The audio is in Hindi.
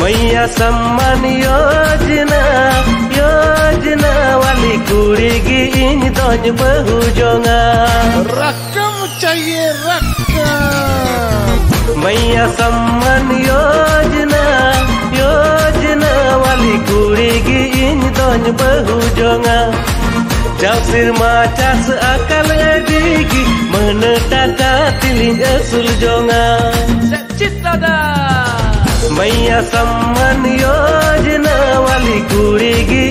मैया सम्मान योजना योजना वाली कुड़ी की इन दोन बहु जोंगा रकम चाहिए रकम। मैया सम्मान योजना योजना वाली कुड़ी की इन दोन बहु जोंगा jauh sirma cas akal edigi menetaka tiling asul jonga cita dah Maya Samman Yojana wali kurigi